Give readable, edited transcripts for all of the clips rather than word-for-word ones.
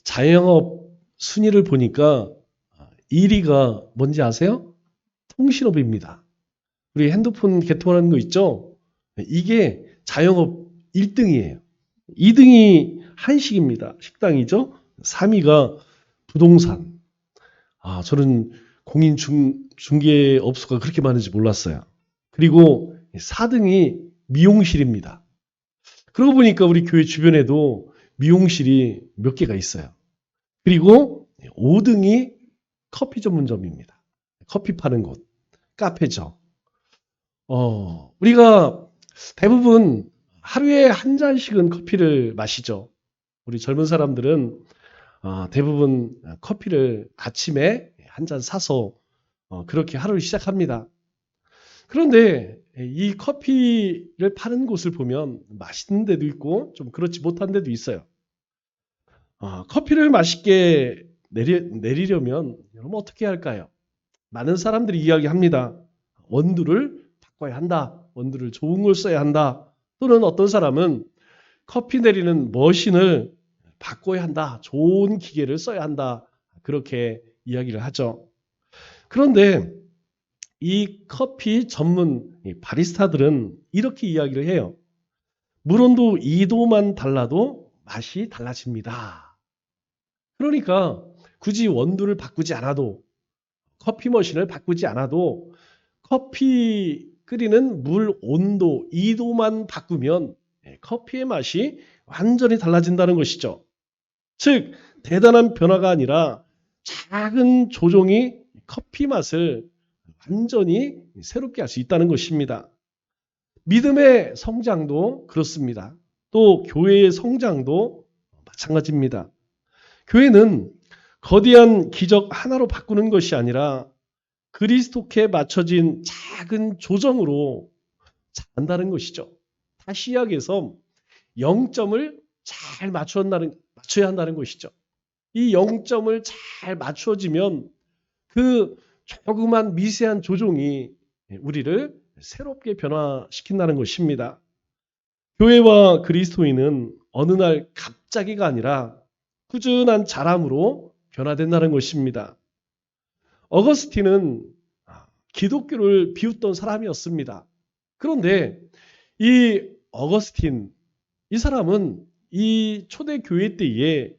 자영업 순위를 보니까 1위가 뭔지 아세요? 통신업입니다. 우리 핸드폰 개통하는 거 있죠? 이게 자영업 1등이에요. 2등이 한식입니다. 식당이죠? 3위가 부동산. 저는 공인중개업소가 그렇게 많은지 몰랐어요. 그리고 4등이 미용실입니다. 그러고 보니까 우리 교회 주변에도 미용실이 몇 개가 있어요. 그리고 5등이 커피 전문점입니다. 커피 파는 곳, 카페죠. 우리가 대부분 하루에 한 잔씩은 커피를 마시죠. 우리 젊은 사람들은 대부분 커피를 아침에 한 잔 사서 그렇게 하루를 시작합니다. 그런데 이 커피를 파는 곳을 보면 맛있는 데도 있고 좀 그렇지 못한 데도 있어요. 커피를 맛있게 내리려면 여러분 어떻게 할까요? 많은 사람들이 이야기합니다. 원두를 바꿔야 한다. 원두를 좋은 걸 써야 한다. 또는 어떤 사람은 커피 내리는 머신을 바꿔야 한다. 좋은 기계를 써야 한다. 그렇게 이야기를 하죠. 그런데 이 커피 전문 바리스타들은 이렇게 이야기를 해요. 물 온도 2도만 달라도 맛이 달라집니다. 그러니까 굳이 원두를 바꾸지 않아도 커피 머신을 바꾸지 않아도 커피 끓이는 물 온도 2도만 바꾸면 커피의 맛이 완전히 달라진다는 것이죠. 즉 대단한 변화가 아니라 작은 조종이 커피 맛을 완전히 새롭게 할 수 있다는 것입니다. 믿음의 성장도 그렇습니다. 또 교회의 성장도 마찬가지입니다. 교회는 거대한 기적 하나로 바꾸는 것이 아니라 그리스도께 맞춰진 작은 조정으로 자란다는 것이죠. 다시 이야기해서 0점을 잘 맞춰야 한다는 것이죠. 이 0점을 잘 맞춰지면 그 조그만 미세한 조종이 우리를 새롭게 변화시킨다는 것입니다. 교회와 그리스도인은 어느 날 갑자기가 아니라 꾸준한 자람으로 변화된다는 것입니다. 어거스틴은 기독교를 비웃던 사람이었습니다. 그런데 이 어거스틴, 이 사람은 이 초대교회 때에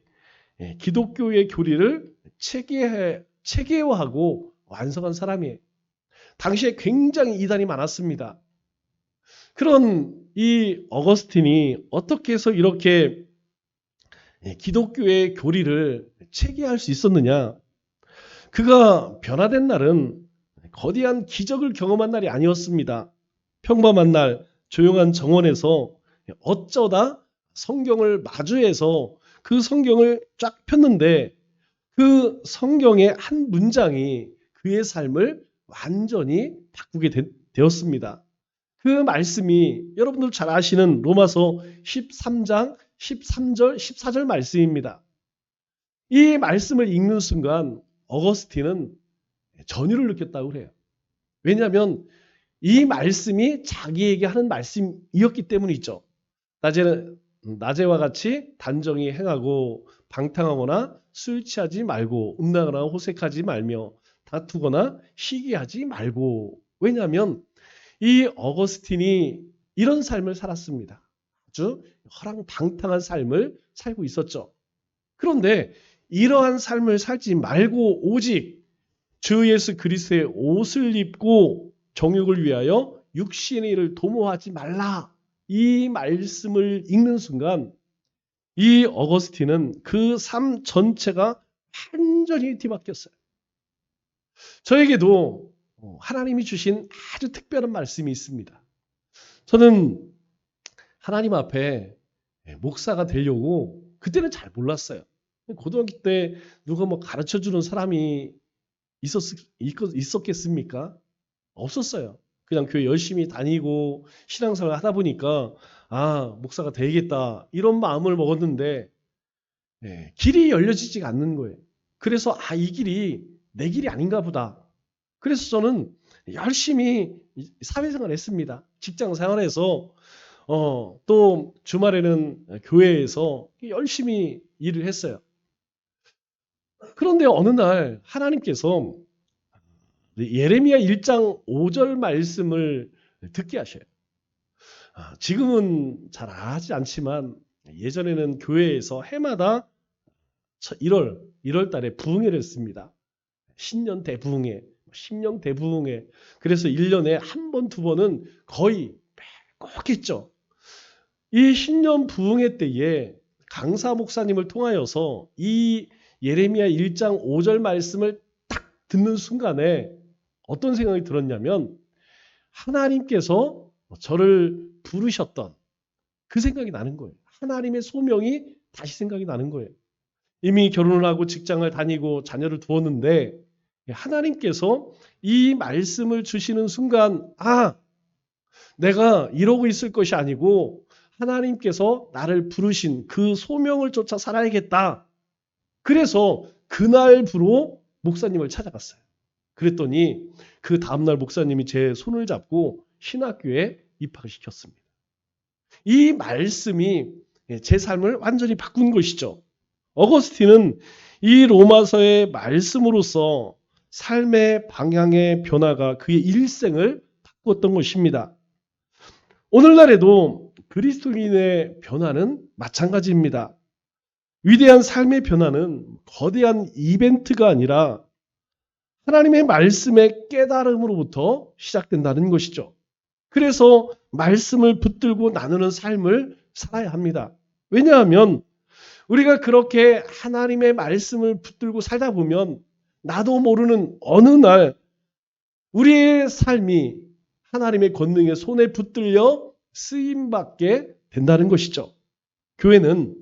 기독교의 교리를 체계화하고 완성한 사람이에요. 당시에 굉장히 이단이 많았습니다. 그런 이 어거스틴이 어떻게 해서 이렇게 기독교의 교리를 체계할 수 있었느냐? 그가 변화된 날은 거대한 기적을 경험한 날이 아니었습니다. 평범한 날 조용한 정원에서 어쩌다 성경을 마주해서 그 성경을 쫙 폈는데 그 성경의 한 문장이 그의 삶을 완전히 바꾸게 되었습니다. 그 말씀이 여러분들 잘 아시는 로마서 13장 13절 14절 말씀입니다. 이 말씀을 읽는 순간 어거스틴은 전율을 느꼈다고 그래요. 왜냐하면 이 말씀이 자기에게 하는 말씀이었기 때문이죠. 낮에와 같이 단정히 행하고 방탕하거나 술 취하지 말고 음란하거나 호색하지 말며 다투거나 시기하지 말고. 왜냐하면 이 어거스틴이 이런 삶을 살았습니다. 아주 허랑방탕한 삶을 살고 있었죠. 그런데 이러한 삶을 살지 말고 오직 주 예수 그리스도의 옷을 입고 정욕을 위하여 육신의 일을 도모하지 말라. 이 말씀을 읽는 순간 이 어거스틴은 그 삶 전체가 완전히 뒤바뀌었어요. 저에게도 하나님이 주신 아주 특별한 말씀이 있습니다. 저는 하나님 앞에 목사가 되려고 그때는 잘 몰랐어요. 고등학교 때 누가 뭐 가르쳐 주는 사람이 있었겠습니까? 없었어요. 그냥 교회 열심히 다니고 신앙생활 하다 보니까 목사가 되겠다 이런 마음을 먹었는데 길이 열려지지가 않는 거예요. 그래서 이 길이 내 길이 아닌가 보다. 그래서 저는 열심히 사회생활을 했습니다. 직장생활에서 또 주말에는 교회에서 열심히 일을 했어요. 그런데 어느 날 하나님께서 예레미야 1장 5절 말씀을 듣게 하셔요. 지금은 잘 하지 않지만 예전에는 교회에서 해마다 1월 달에 부흥회를 했습니다. 신년 대부흥회, 신령 대부흥회. 그래서 1년에 한 번, 두 번은 거의 꼭 했죠. 이 신년 부흥회 때에 강사 목사님을 통하여서 이 예레미야 1장 5절 말씀을 딱 듣는 순간에 어떤 생각이 들었냐면 하나님께서 저를 부르셨던 그 생각이 나는 거예요. 하나님의 소명이 다시 생각이 나는 거예요. 이미 결혼을 하고 직장을 다니고 자녀를 두었는데 하나님께서 이 말씀을 주시는 순간 내가 이러고 있을 것이 아니고 하나님께서 나를 부르신 그 소명을 쫓아 살아야겠다. 그래서 그날부로 목사님을 찾아갔어요. 그랬더니 그 다음날 목사님이 제 손을 잡고 신학교에 입학을 시켰습니다. 이 말씀이 제 삶을 완전히 바꾼 것이죠. 어거스틴은 이 로마서의 말씀으로써 삶의 방향의 변화가 그의 일생을 바꿨던 것입니다. 오늘날에도 그리스도인의 변화는 마찬가지입니다. 위대한 삶의 변화는 거대한 이벤트가 아니라 하나님의 말씀의 깨달음으로부터 시작된다는 것이죠. 그래서 말씀을 붙들고 나누는 삶을 살아야 합니다. 왜냐하면 우리가 그렇게 하나님의 말씀을 붙들고 살다 보면 나도 모르는 어느 날 우리의 삶이 하나님의 권능의 손에 붙들려 쓰임받게 된다는 것이죠. 교회는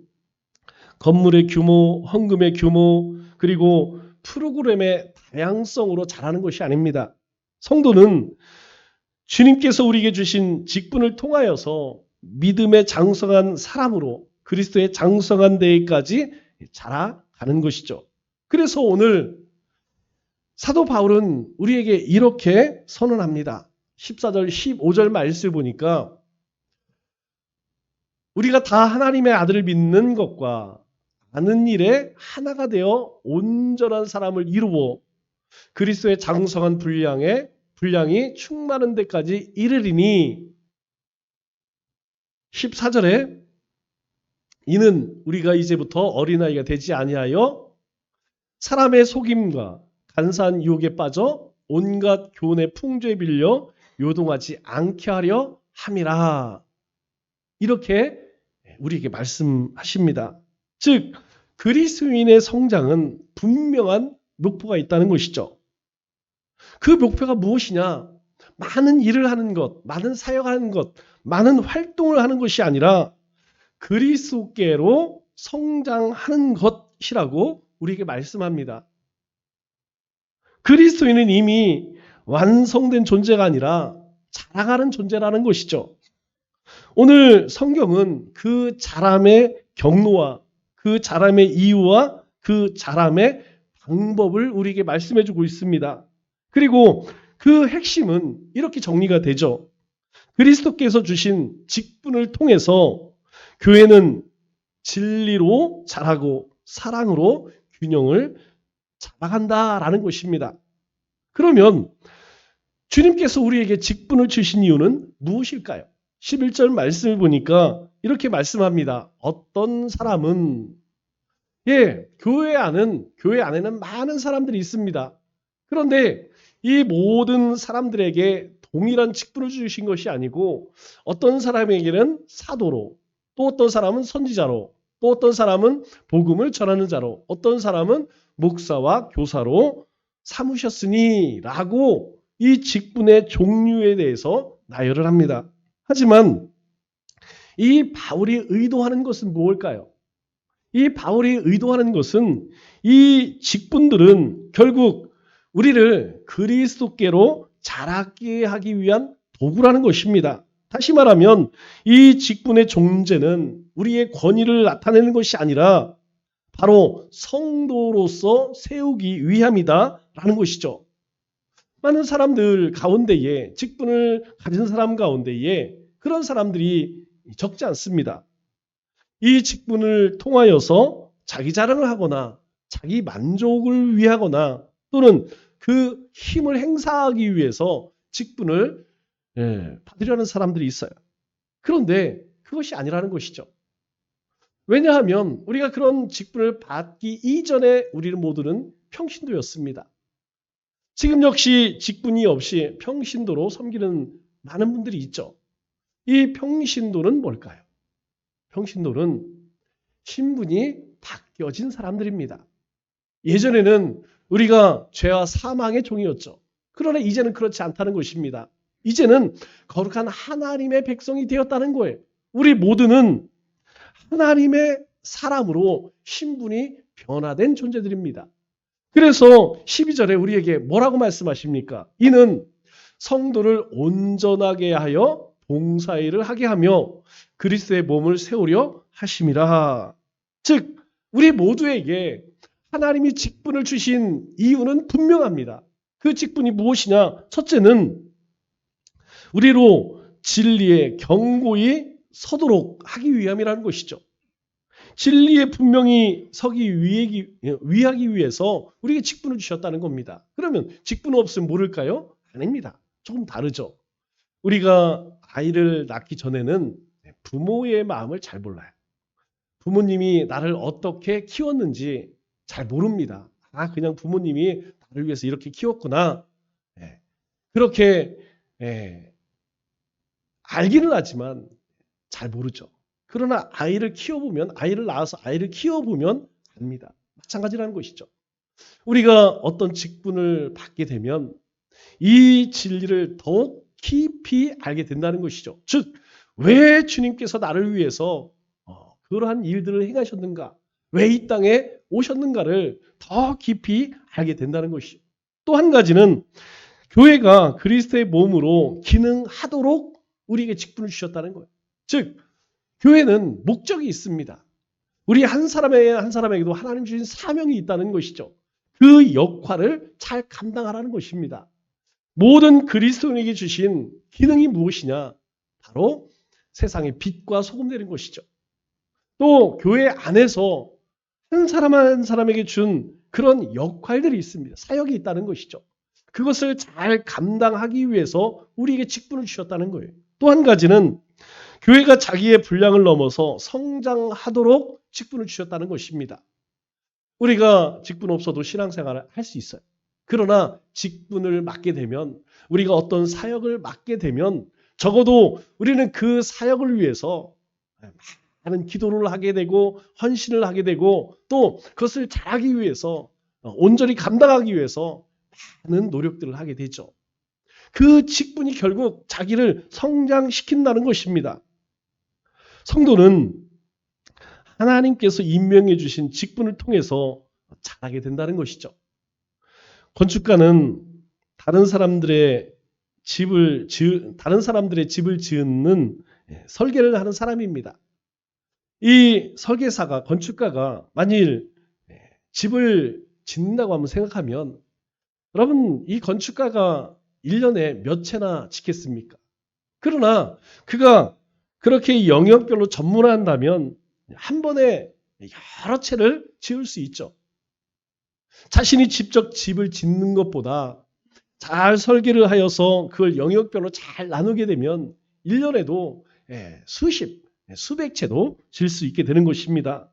건물의 규모, 헌금의 규모, 그리고 프로그램의 다양성으로 자라는 것이 아닙니다. 성도는 주님께서 우리에게 주신 직분을 통하여서 믿음의 장성한 사람으로 그리스도의 장성한 데까지 자라가는 것이죠. 그래서 오늘 사도 바울은 우리에게 이렇게 선언합니다. 14절, 15절 말씀을 보니까 우리가 다 하나님의 아들을 믿는 것과 아는 일에 하나가 되어 온전한 사람을 이루어 그리스도의 장성한 분량이 충만한 데까지 이르리니 14절에 이는 우리가 이제부터 어린아이가 되지 아니하여 사람의 속임과 간사한 유혹에 빠져 온갖 교훈의 풍조에 빌려 요동하지 않게 하려 함이라. 이렇게 우리에게 말씀하십니다. 즉 그리스도인의 성장은 분명한 목표가 있다는 것이죠. 그 목표가 무엇이냐? 많은 일을 하는 것, 많은 사역하는 것, 많은 활동을 하는 것이 아니라 그리스도께로 성장하는 것이라고 우리에게 말씀합니다. 그리스도인은 이미 완성된 존재가 아니라 자라가는 존재라는 것이죠. 오늘 성경은 그 자람의 경로와 그 자람의 이유와 그 자람의 방법을 우리에게 말씀해 주고 있습니다. 그리고 그 핵심은 이렇게 정리가 되죠. 그리스도께서 주신 직분을 통해서 교회는 진리로 자라고 사랑으로 균형을 잡아간다라는 것입니다. 그러면 주님께서 우리에게 직분을 주신 이유는 무엇일까요? 11절 말씀을 보니까 이렇게 말씀합니다. 어떤 사람은 교회 안에는 많은 사람들이 있습니다. 그런데 이 모든 사람들에게 동일한 직분을 주신 것이 아니고 어떤 사람에게는 사도로, 또 어떤 사람은 선지자로, 또 어떤 사람은 복음을 전하는 자로, 어떤 사람은 목사와 교사로 삼으셨으니 라고 이 직분의 종류에 대해서 나열을 합니다. 하지만 이 바울이 의도하는 것은 무엇일까요? 이 바울이 의도하는 것은 이 직분들은 결국 우리를 그리스도께로 자라게 하기 위한 도구라는 것입니다. 다시 말하면 이 직분의 존재는 우리의 권위를 나타내는 것이 아니라 바로 성도로서 세우기 위함이다라는 것이죠. 많은 사람들 가운데에 직분을 가진 사람 가운데에 그런 사람들이 적지 않습니다. 이 직분을 통하여서 자기 자랑을 하거나 자기 만족을 위하거나 또는 그 힘을 행사하기 위해서 직분을 받으려는 사람들이 있어요. 그런데 그것이 아니라는 것이죠. 왜냐하면 우리가 그런 직분을 받기 이전에 우리는 모두는 평신도였습니다. 지금 역시 직분이 없이 평신도로 섬기는 많은 분들이 있죠. 이 평신도는 뭘까요? 평신도는 신분이 바뀌어진 사람들입니다. 예전에는 우리가 죄와 사망의 종이었죠. 그러나 이제는 그렇지 않다는 것입니다. 이제는 거룩한 하나님의 백성이 되었다는 거예요. 우리 모두는 하나님의 사람으로 신분이 변화된 존재들입니다. 그래서 12절에 우리에게 뭐라고 말씀하십니까? 이는 성도를 온전하게 하여 봉사일을 하게 하며 그리스도의 몸을 세우려 하심이라. 즉 우리 모두에게 하나님이 직분을 주신 이유는 분명합니다. 그 직분이 무엇이냐? 첫째는 우리로 진리에 경고히 서도록 하기 위함이라는 것이죠. 진리에 분명히 서기 위하기 위해서 우리에게 직분을 주셨다는 겁니다. 그러면 직분 없으면 모를까요? 아닙니다. 조금 다르죠. 우리가 아이를 낳기 전에는 부모의 마음을 잘 몰라요. 부모님이 나를 어떻게 키웠는지 잘 모릅니다. 그냥 부모님이 나를 위해서 이렇게 키웠구나. 그렇게 알기는 하지만 잘 모르죠. 그러나 아이를 낳아서 아이를 키워보면 압니다. 마찬가지라는 것이죠. 우리가 어떤 직분을 받게 되면 이 진리를 더욱 깊이 알게 된다는 것이죠. 즉, 왜 주님께서 나를 위해서 그러한 일들을 행하셨는가? 왜 이 땅에 오셨는가를 더 깊이 알게 된다는 것이죠. 또 한 가지는 교회가 그리스도의 몸으로 기능하도록 우리에게 직분을 주셨다는 거예요. 즉, 교회는 목적이 있습니다. 우리 한 사람에게도 하나님 주신 사명이 있다는 것이죠. 그 역할을 잘 감당하라는 것입니다. 모든 그리스도인에게 주신 기능이 무엇이냐? 바로 세상의 빛과 소금 되는 것이죠. 또 교회 안에서 한 사람 한 사람에게 준 그런 역할들이 있습니다. 사역이 있다는 것이죠. 그것을 잘 감당하기 위해서 우리에게 직분을 주셨다는 거예요. 또 한 가지는 교회가 자기의 분량을 넘어서 성장하도록 직분을 주셨다는 것입니다. 우리가 직분 없어도 신앙생활을 할 수 있어요. 그러나 직분을 맡게 되면, 우리가 어떤 사역을 맡게 되면 적어도 우리는 그 사역을 위해서 많은 기도를 하게 되고 헌신을 하게 되고 또 그것을 잘하기 위해서 온전히 감당하기 위해서 많은 노력들을 하게 되죠. 그 직분이 결국 자기를 성장시킨다는 것입니다. 성도는 하나님께서 임명해 주신 직분을 통해서 잘하게 된다는 것이죠. 건축가는 다른 사람들의 집을 지는 설계를 하는 사람입니다. 이 설계사가, 건축가가 만일 집을 짓는다고 한번 생각하면, 여러분, 이 건축가가 1년에 몇 채나 짓겠습니까? 그러나 그가 그렇게 영역별로 전문화한다면 한 번에 여러 채를 지을 수 있죠. 자신이 직접 집을 짓는 것보다 잘 설계를 하여서 그걸 영역별로 잘 나누게 되면 1년에도 수백 채도 질 수 있게 되는 것입니다.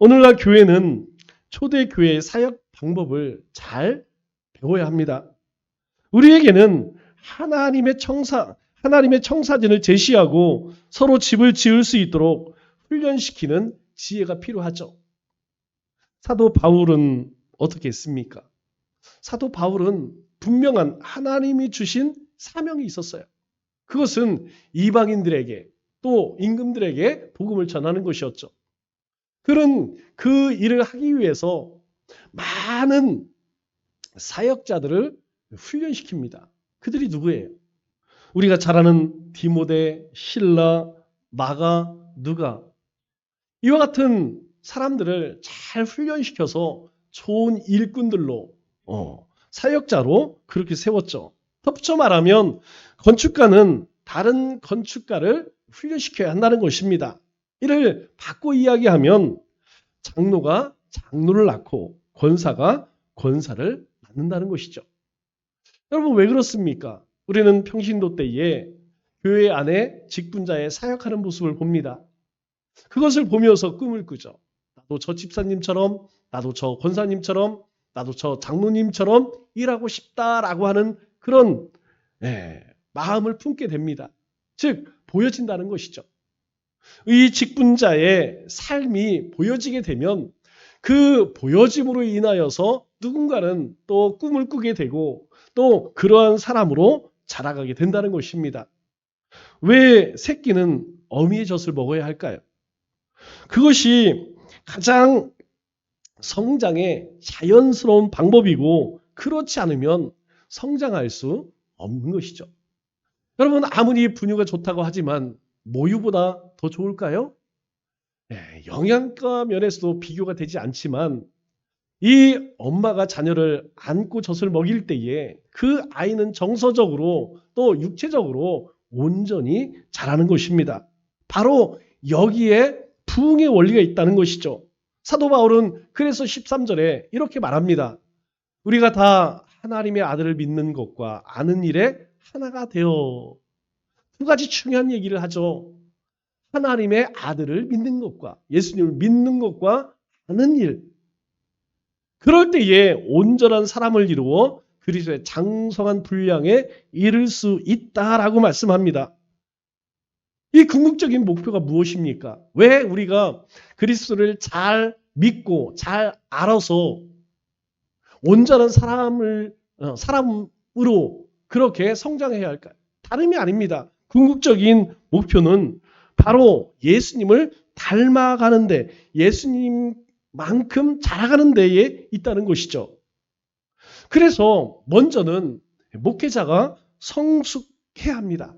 오늘날 교회는 초대교회의 사역 방법을 잘 배워야 합니다. 우리에게는 하나님의 청사진을 제시하고 서로 집을 지을 수 있도록 훈련시키는 지혜가 필요하죠. 사도 바울은 어떻게 했습니까? 사도 바울은 분명한 하나님이 주신 사명이 있었어요. 그것은 이방인들에게 또 임금들에게 복음을 전하는 것이었죠. 그런 그 일을 하기 위해서 많은 사역자들을 훈련시킵니다. 그들이 누구예요? 우리가 잘 아는 디모데, 실라, 마가, 누가, 이와 같은 사람들을 잘 훈련시켜서 좋은 일꾼들로 사역자로 그렇게 세웠죠. 덧붙여 말하면 건축가는 다른 건축가를 훈련시켜야 한다는 것입니다. 이를 바꿔 이야기하면 장로가 장로를 낳고 권사가 권사를 낳는다는 것이죠. 여러분 왜 그렇습니까? 우리는 평신도 때에 교회 안에 직분자의 사역하는 모습을 봅니다. 그것을 보면서 꿈을 꾸죠. 나도 저 집사님처럼, 나도 저 권사님처럼, 나도 저 장로님처럼 일하고 싶다라고 하는 그런 마음을 품게 됩니다. 즉 보여진다는 것이죠. 이 직분자의 삶이 보여지게 되면 그 보여짐으로 인하여서 누군가는 또 꿈을 꾸게 되고 또 그러한 사람으로 자라가게 된다는 것입니다. 왜 새끼는 어미의 젖을 먹어야 할까요? 그것이 가장 성장의 자연스러운 방법이고 그렇지 않으면 성장할 수 없는 것이죠. 여러분 아무리 분유가 좋다고 하지만 모유보다 더 좋을까요? 영양가 면에서도 비교가 되지 않지만 이 엄마가 자녀를 안고 젖을 먹일 때에 그 아이는 정서적으로 또 육체적으로 온전히 자라는 것입니다. 바로 여기에 부흥의 원리가 있다는 것이죠. 사도 바울은 그래서 13절에 이렇게 말합니다. 우리가 다 하나님의 아들을 믿는 것과 아는 일에 하나가 되어. 두 가지 중요한 얘기를 하죠. 하나님의 아들을 믿는 것과 예수님을 믿는 것과 아는 일. 그럴 때에 온전한 사람을 이루어 그리스도의 장성한 분량에 이를 수 있다라고 말씀합니다. 이 궁극적인 목표가 무엇입니까? 왜 우리가 그리스도를 잘 믿고 잘 알아서 온전한 사람으로 그렇게 성장해야 할까요? 다름이 아닙니다. 궁극적인 목표는 바로 예수님을 닮아가는데 예수님만큼 자라가는 데에 있다는 것이죠. 그래서 먼저는 목회자가 성숙해야 합니다.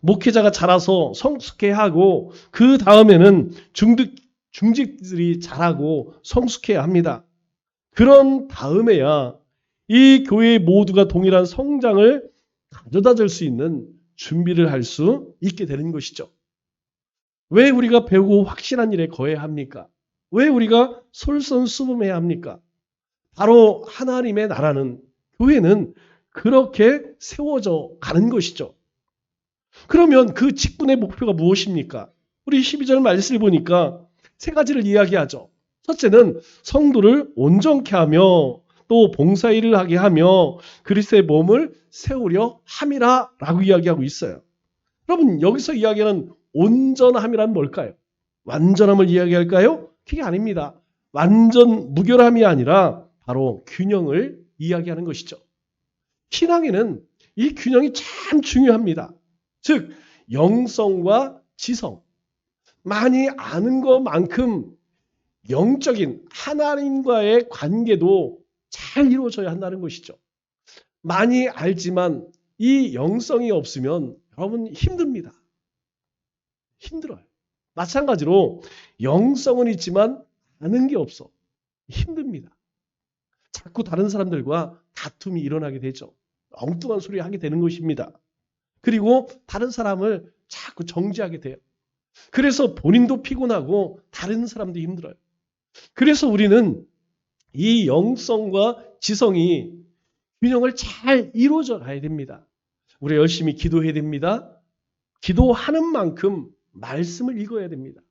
목회자가 자라서 성숙해야 하고 그 다음에는 중직들이 자라고 성숙해야 합니다. 그런 다음에야 이 교회 모두가 동일한 성장을 가져다 줄 수 있는 준비를 할 수 있게 되는 것이죠. 왜 우리가 배우고 확신한 일에 거해야 합니까? 왜 우리가 솔선수범해야 합니까? 바로 하나님의 나라는 교회는 그렇게 세워져 가는 것이죠. 그러면 그 직분의 목표가 무엇입니까? 우리 12절 말씀을 보니까 세 가지를 이야기하죠. 첫째는 성도를 온전케 하며 또 봉사일을 하게 하며 그리스도의 몸을 세우려 함이라 라고 이야기하고 있어요. 여러분 여기서 이야기하는 온전함이란 뭘까요? 완전함을 이야기할까요? 그게 아닙니다. 완전 무결함이 아니라 바로 균형을 이야기하는 것이죠. 신앙에는 이 균형이 참 중요합니다. 즉 영성과 지성. 많이 아는 것만큼 영적인 하나님과의 관계도 잘 이루어져야 한다는 것이죠. 많이 알지만 이 영성이 없으면 여러분 힘듭니다. 힘들어요. 마찬가지로 영성은 있지만 아는 게 없어. 힘듭니다. 자꾸 다른 사람들과 다툼이 일어나게 되죠. 엉뚱한 소리 하게 되는 것입니다. 그리고 다른 사람을 자꾸 정죄하게 돼요. 그래서 본인도 피곤하고 다른 사람도 힘들어요. 그래서 우리는 이 영성과 지성이 균형을 잘 이루어져 가야 됩니다. 우리 열심히 기도해야 됩니다. 기도하는 만큼 말씀을 읽어야 됩니다.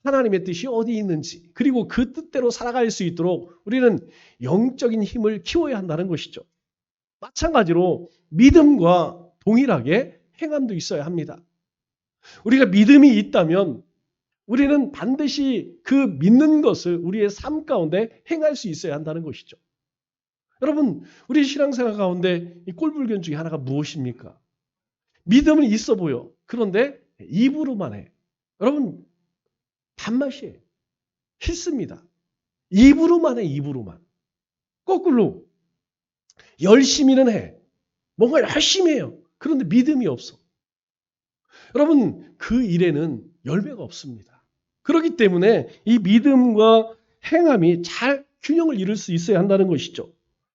하나님의 뜻이 어디 있는지 그리고 그 뜻대로 살아갈 수 있도록 우리는 영적인 힘을 키워야 한다는 것이죠. 마찬가지로 믿음과 동일하게 행함도 있어야 합니다. 우리가 믿음이 있다면 우리는 반드시 그 믿는 것을 우리의 삶 가운데 행할 수 있어야 한다는 것이죠. 여러분 우리 신앙생활 가운데 이 꼴불견 중에 하나가 무엇입니까? 믿음은 있어 보여. 그런데 입으로만 해. 여러분 단맛이에요. 싫습니다. 입으로만 해. 입으로만. 거꾸로 열심히는 해. 뭔가 열심히 해요. 그런데 믿음이 없어. 여러분 그 일에는 열매가 없습니다. 그렇기 때문에 이 믿음과 행함이 잘 균형을 이룰 수 있어야 한다는 것이죠.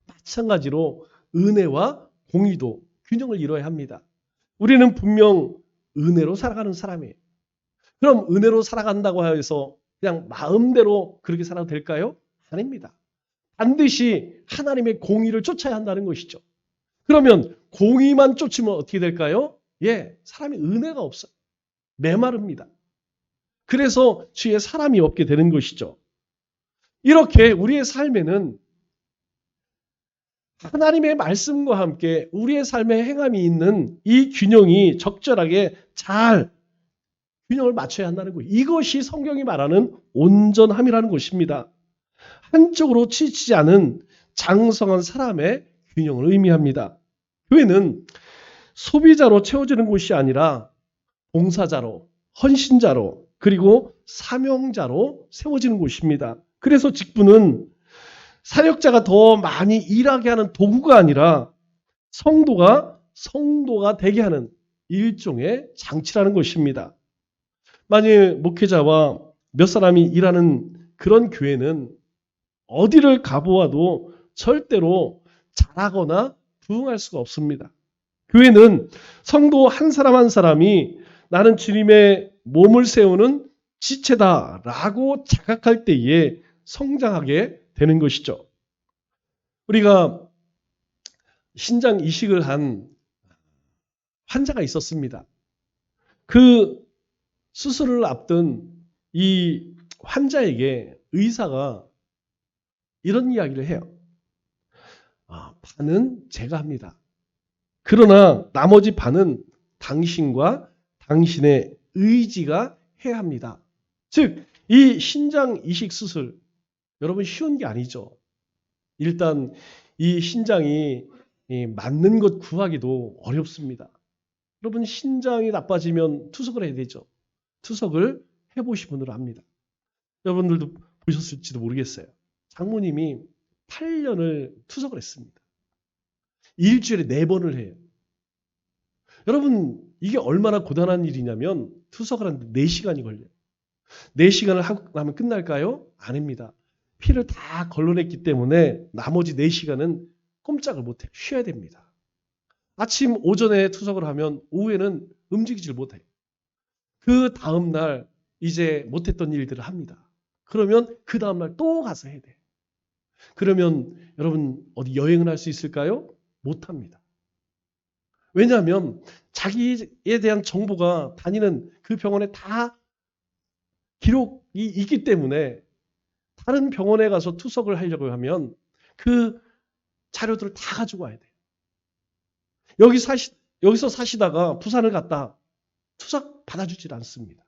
마찬가지로 은혜와 공의도 균형을 이뤄야 합니다. 우리는 분명 은혜로 살아가는 사람이에요. 그럼 은혜로 살아간다고 해서 그냥 마음대로 그렇게 살아도 될까요? 아닙니다. 반드시 하나님의 공의를 쫓아야 한다는 것이죠. 그러면 공의만 쫓으면 어떻게 될까요? 사람이 은혜가 없어요. 메마릅니다. 그래서 주위에 사람이 없게 되는 것이죠. 이렇게 우리의 삶에는 하나님의 말씀과 함께 우리의 삶에 행함이 있는 이 균형이 적절하게 잘 균형을 맞춰야 한다는 거예요. 이것이 성경이 말하는 온전함이라는 것입니다. 한쪽으로 치우치지 않은 장성한 사람의 균형을 의미합니다. 교회는 소비자로 채워지는 곳이 아니라 봉사자로, 헌신자로, 그리고 사명자로 세워지는 곳입니다. 그래서 직분은 사역자가 더 많이 일하게 하는 도구가 아니라 성도가 되게 하는 일종의 장치라는 것입니다. 만일 목회자와 몇 사람이 일하는 그런 교회는 어디를 가보아도 절대로 잘하거나 부흥할 수가 없습니다. 교회는 성도 한 사람 한 사람이 나는 주님의 몸을 세우는 지체다라고 자각할 때에 성장하게 되는 것이죠. 우리가 신장 이식을 한 환자가 있었습니다. 그 수술을 앞둔 이 환자에게 의사가 이런 이야기를 해요. 반은 제가 합니다. 그러나 나머지 반은 당신과 당신의 의지가 해야 합니다. 즉, 이 신장 이식 수술, 여러분 쉬운 게 아니죠. 일단 이 신장이 맞는 것 구하기도 어렵습니다. 여러분 신장이 나빠지면 투석을 해야 되죠. 투석을 해보신 분으로 합니다. 여러분들도 보셨을지도 모르겠어요. 장모님이 8년을 투석을 했습니다. 일주일에 4번을 해요. 여러분 이게 얼마나 고단한 일이냐면 투석을 하는데 4시간이 걸려요. 4시간을 하고 나면 끝날까요? 아닙니다. 피를 다 걸러냈기 때문에 나머지 4시간은 꼼짝을 못해요. 쉬어야 됩니다. 아침 오전에 투석을 하면 오후에는 움직이질 못해요. 그 다음날 이제 못했던 일들을 합니다. 그러면 그 다음날 또 가서 해야 돼요. 그러면 여러분 어디 여행을 할 수 있을까요? 못합니다. 왜냐하면 자기에 대한 정보가 다니는 그 병원에 다 기록이 있기 때문에 다른 병원에 가서 투석을 하려고 하면 그 자료들을 다 가지고 와야 돼요. 여기서 사시다가 부산을 갔다 투석 받아주질 않습니다.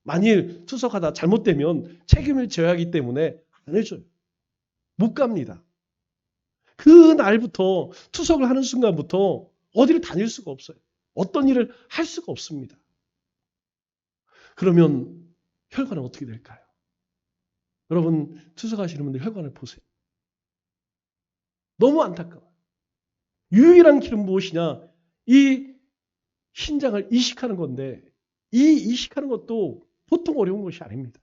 만일 투석하다 잘못되면 책임을 져야 하기 때문에 안 해줘요. 못 갑니다. 그 날부터 투석을 하는 순간부터 어디를 다닐 수가 없어요. 어떤 일을 할 수가 없습니다. 그러면 혈관은 어떻게 될까요? 여러분 투석하시는 분들 혈관을 보세요. 너무 안타까워요. 유일한 길은 무엇이냐? 이 신장을 이식하는 건데 이 이식하는 것도 보통 어려운 것이 아닙니다.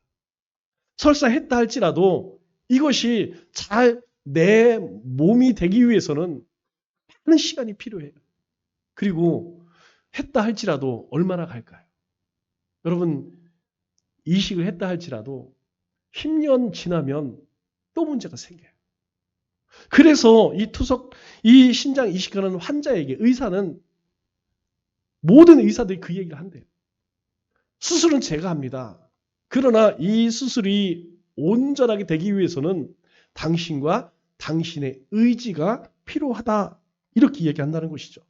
설사 했다 할지라도 이것이 잘 내 몸이 되기 위해서는 많은 시간이 필요해요. 그리고 했다 할지라도 얼마나 갈까요? 여러분 이식을 했다 할지라도 10년 지나면 또 문제가 생겨요. 그래서 이 신장 이식하는 환자에게 의사는 모든 의사들이 그 얘기를 한대요. 수술은 제가 합니다. 그러나 이 수술이 온전하게 되기 위해서는 당신과 당신의 의지가 필요하다. 이렇게 얘기한다는 것이죠.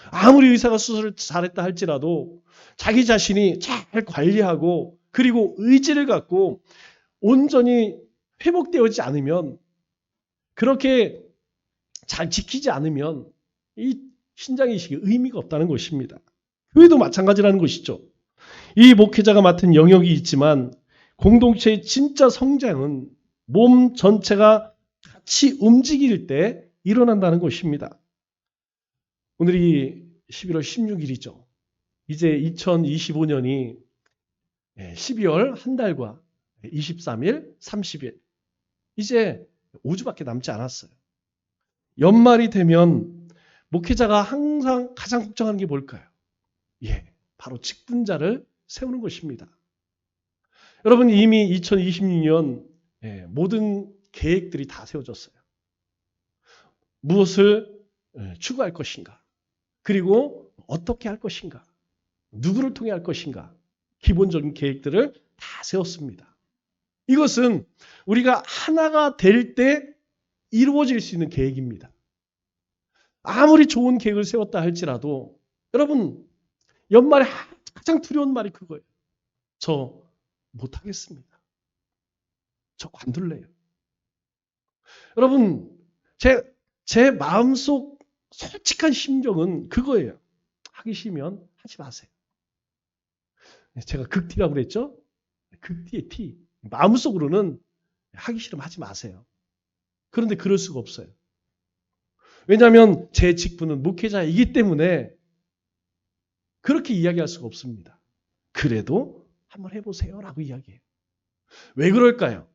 아무리 의사가 수술을 잘했다 할지라도 자기 자신이 잘 관리하고 그리고 의지를 갖고 온전히 회복되어지지 않으면 그렇게 잘 지키지 않으면 이 신장이식이 의미가 없다는 것입니다. 교회도 마찬가지라는 것이죠. 이 목회자가 맡은 영역이 있지만 공동체의 진짜 성장은 몸 전체가 같이 움직일 때 일어난다는 것입니다. 오늘이 11월 16일이죠. 이제 2025년이 12월 한 달과 23일, 30일 이제 5주밖에 남지 않았어요. 연말이 되면 목회자가 항상 가장 걱정하는 게 뭘까요? 바로 직분자를 세우는 것입니다. 여러분 이미 2026년 모든 계획들이 다 세워졌어요. 무엇을 추구할 것인가? 그리고 어떻게 할 것인가? 누구를 통해 할 것인가? 기본적인 계획들을 다 세웠습니다. 이것은 우리가 하나가 될 때 이루어질 수 있는 계획입니다. 아무리 좋은 계획을 세웠다 할지라도 여러분 연말에 가장 두려운 말이 그거예요. 저 못하겠습니다. 저 관둘래요. 여러분 제 마음속 솔직한 심정은 그거예요. 하기 싫으면 하지 마세요. 제가 극티라고 그랬죠? 극티의 티. 마음속으로는 하기 싫으면 하지 마세요. 그런데 그럴 수가 없어요. 왜냐하면 제 직분은 목회자이기 때문에 그렇게 이야기할 수가 없습니다. 그래도 한번 해보세요라고 이야기해요. 왜 그럴까요?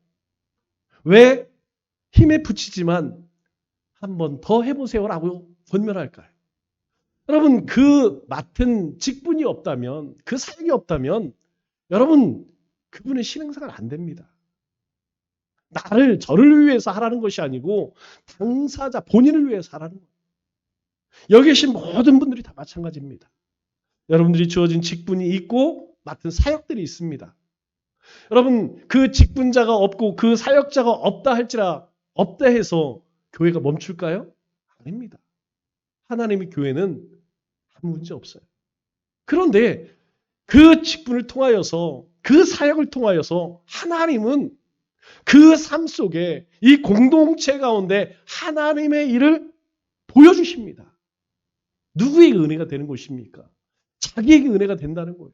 왜 힘에 부치지만 한번 더 해보세요라고 권면할까요? 여러분 그 맡은 직분이 없다면 그 사역이 없다면 여러분 그분의 신앙생활 안 됩니다. 저를 위해서 하라는 것이 아니고 당사자 본인을 위해서 하라는 거예요. 여기 계신 모든 분들이 다 마찬가지입니다. 여러분들이 주어진 직분이 있고 맡은 사역들이 있습니다. 여러분 그 직분자가 없고 그 사역자가 없다 해서 교회가 멈출까요? 아닙니다. 하나님의 교회는 아무 문제 없어요. 그런데 그 직분을 통하여서 그 사역을 통하여서 하나님은 그 삶 속에 이 공동체 가운데 하나님의 일을 보여주십니다. 누구에게 은혜가 되는 것입니까? 자기에게 은혜가 된다는 거예요.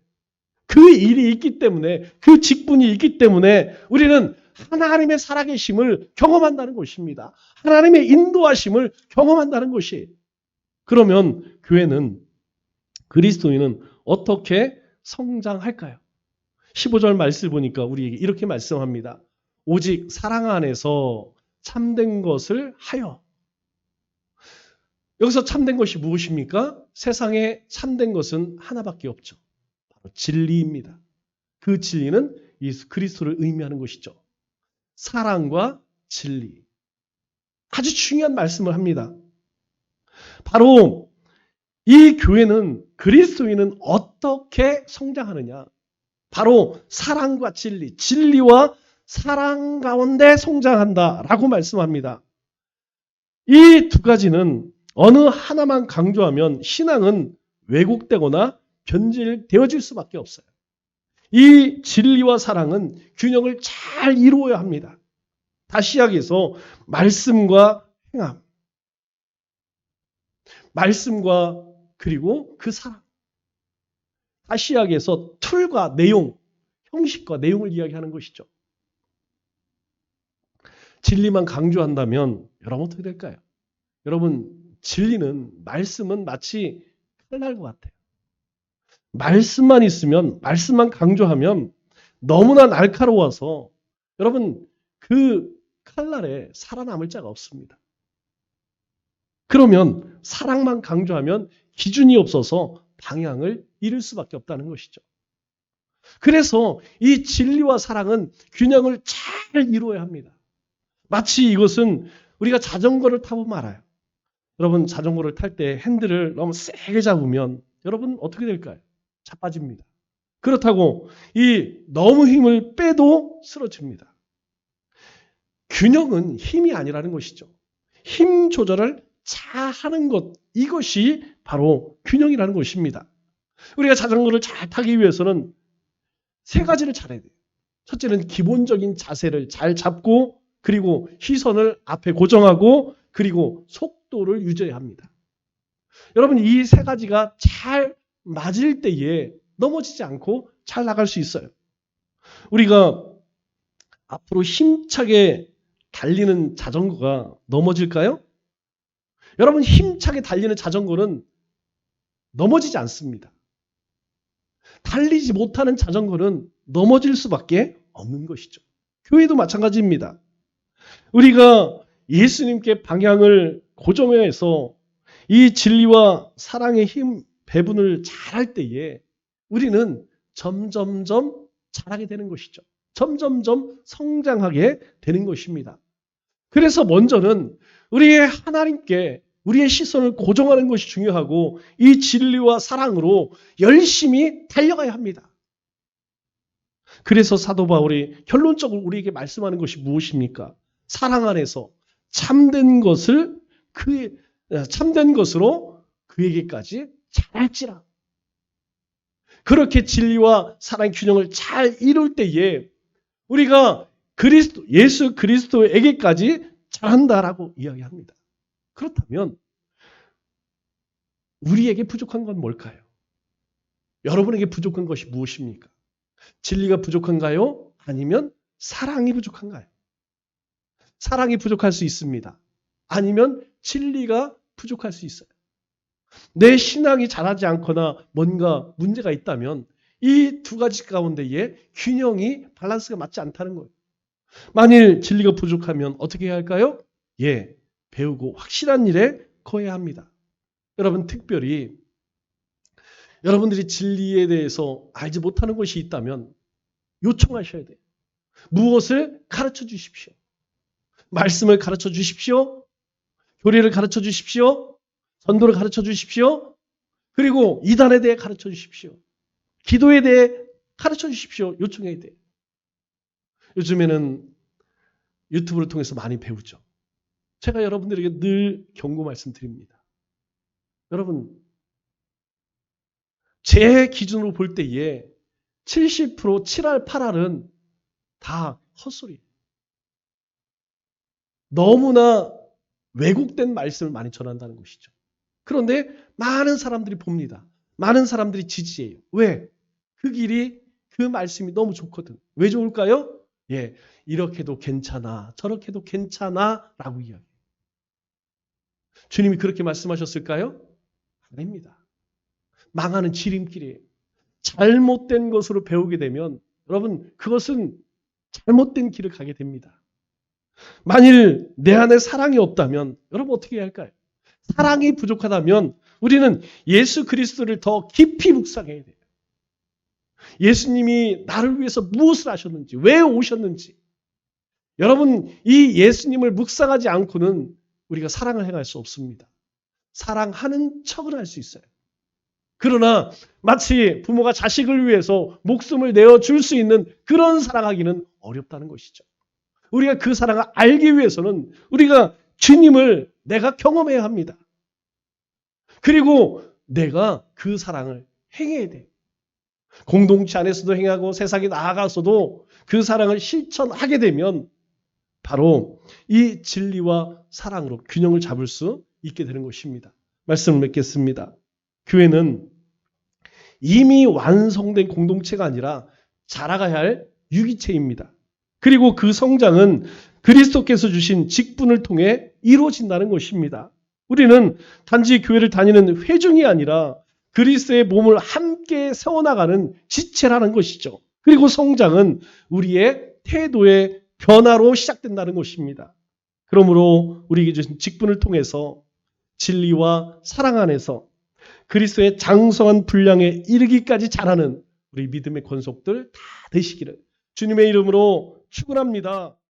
그 일이 있기 때문에 그 직분이 있기 때문에 우리는 하나님의 살아계심을 경험한다는 것입니다. 하나님의 인도하심을 경험한다는 것이에요. 그러면 교회는 그리스도인은 어떻게 성장할까요? 15절 말씀을 보니까 우리에게 이렇게 말씀합니다. 오직 사랑 안에서 참된 것을 하여. 여기서 참된 것이 무엇입니까? 세상에 참된 것은 하나밖에 없죠. 바로 진리입니다. 그 진리는 예수 그리스도를 의미하는 것이죠. 사랑과 진리. 아주 중요한 말씀을 합니다. 바로 이 교회는 그리스도인은 어떻게 성장하느냐? 바로 사랑과 진리, 진리와 사랑 가운데 성장한다라고 말씀합니다. 이 두 가지는 어느 하나만 강조하면 신앙은 왜곡되거나 변질되어질 수밖에 없어요. 이 진리와 사랑은 균형을 잘 이루어야 합니다. 다시 이야기해서 말씀과 행함, 말씀과 그리고 그 사랑. 다시 이야기해서 툴과 내용, 형식과 내용을 이야기하는 것이죠. 진리만 강조한다면 여러분 어떻게 될까요? 여러분 진리는 말씀은 마치 칼날과 같아요. 말씀만 있으면 말씀만 강조하면 너무나 날카로워서 여러분 그 칼날에 살아남을 자가 없습니다. 그러면 사랑만 강조하면 기준이 없어서 방향을 잃을 수밖에 없다는 것이죠. 그래서 이 진리와 사랑은 균형을 잘 이루어야 합니다. 마치 이것은 우리가 자전거를 타보면 알아요. 여러분 자전거를 탈 때 핸들을 너무 세게 잡으면 여러분 어떻게 될까요? 자빠집니다. 그렇다고 너무 힘을 빼도 쓰러집니다. 균형은 힘이 아니라는 것이죠. 힘 조절을 잘 하는 것, 이것이 바로 균형이라는 것입니다. 우리가 자전거를 잘 타기 위해서는 세 가지를 잘해야 돼요. 첫째는 기본적인 자세를 잘 잡고 그리고 시선을 앞에 고정하고 그리고 속도를 유지해야 합니다. 여러분 이 세 가지가 잘 맞을 때에 넘어지지 않고 잘 나갈 수 있어요. 우리가 앞으로 힘차게 달리는 자전거가 넘어질까요? 여러분 힘차게 달리는 자전거는 넘어지지 않습니다. 달리지 못하는 자전거는 넘어질 수밖에 없는 것이죠. 교회도 마찬가지입니다. 우리가 예수님께 방향을 고정해서 이 진리와 사랑의 힘 배분을 잘할 때에 우리는 점점점 잘하게 되는 것이죠. 점점점 성장하게 되는 것입니다. 그래서 먼저는 우리의 하나님께 우리의 시선을 고정하는 것이 중요하고 이 진리와 사랑으로 열심히 달려가야 합니다. 그래서 사도 바울이 결론적으로 우리에게 말씀하는 것이 무엇입니까? 사랑 안에서 참된 것으로 그에게까지 잘할지라. 그렇게 진리와 사랑의 균형을 잘 이룰 때에 우리가 예수 그리스도에게까지 잘한다라고 이야기합니다. 그렇다면 우리에게 부족한 건 뭘까요? 여러분에게 부족한 것이 무엇입니까? 진리가 부족한가요? 아니면 사랑이 부족한가요? 사랑이 부족할 수 있습니다. 아니면 진리가 부족할 수 있어요. 내 신앙이 자라지 않거나 뭔가 문제가 있다면 이 두 가지 가운데에 균형이 밸런스가 맞지 않다는 거예요. 만일 진리가 부족하면 어떻게 해야 할까요? 배우고 확실한 일에 거해야 합니다. 여러분 특별히 여러분들이 진리에 대해서 알지 못하는 것이 있다면 요청하셔야 돼요. 무엇을 가르쳐 주십시오. 말씀을 가르쳐 주십시오. 교리를 가르쳐 주십시오. 전도를 가르쳐 주십시오. 그리고 이단에 대해 가르쳐 주십시오. 기도에 대해 가르쳐 주십시오. 요청해야 돼요. 요즘에는 유튜브를 통해서 많이 배우죠. 제가 여러분들에게 늘 경고 말씀드립니다. 여러분, 제 기준으로 볼 때에 70%, 7할, 8할은 다 헛소리예요. 너무나 왜곡된 말씀을 많이 전한다는 것이죠. 그런데 많은 사람들이 봅니다. 많은 사람들이 지지해요. 왜? 그 말씀이 너무 좋거든. 왜 좋을까요? 이렇게도 괜찮아, 저렇게도 괜찮아 라고 이야기해요. 주님이 그렇게 말씀하셨을까요? 아닙니다. 망하는 지름길이에요. 잘못된 것으로 배우게 되면 여러분 그것은 잘못된 길을 가게 됩니다. 만일 내 안에 사랑이 없다면 여러분 어떻게 해야 할까요? 사랑이 부족하다면 우리는 예수 그리스도를 더 깊이 묵상해야 돼요. 예수님이 나를 위해서 무엇을 하셨는지, 왜 오셨는지. 여러분 이 예수님을 묵상하지 않고는 우리가 사랑을 행할 수 없습니다. 사랑하는 척은 할 수 있어요. 그러나 마치 부모가 자식을 위해서 목숨을 내어줄 수 있는 그런 사랑하기는 어렵다는 것이죠. 우리가 그 사랑을 알기 위해서는 우리가 주님을 내가 경험해야 합니다. 그리고 내가 그 사랑을 행해야 돼요. 공동체 안에서도 행하고 세상에 나아가서도 그 사랑을 실천하게 되면 바로 이 진리와 사랑으로 균형을 잡을 수 있게 되는 것입니다. 말씀을 맺겠습니다. 교회는 이미 완성된 공동체가 아니라 자라가야 할 유기체입니다. 그리고 그 성장은 그리스도께서 주신 직분을 통해 이루어진다는 것입니다. 우리는 단지 교회를 다니는 회중이 아니라 그리스도의 몸을 함께 세워나가는 지체라는 것이죠. 그리고 성장은 우리의 태도의 변화로 시작된다는 것입니다. 그러므로 우리에게 주신 직분을 통해서 진리와 사랑 안에서 그리스도의 장성한 분량에 이르기까지 자라는 우리 믿음의 권속들 다 되시기를 주님의 이름으로 축원합니다.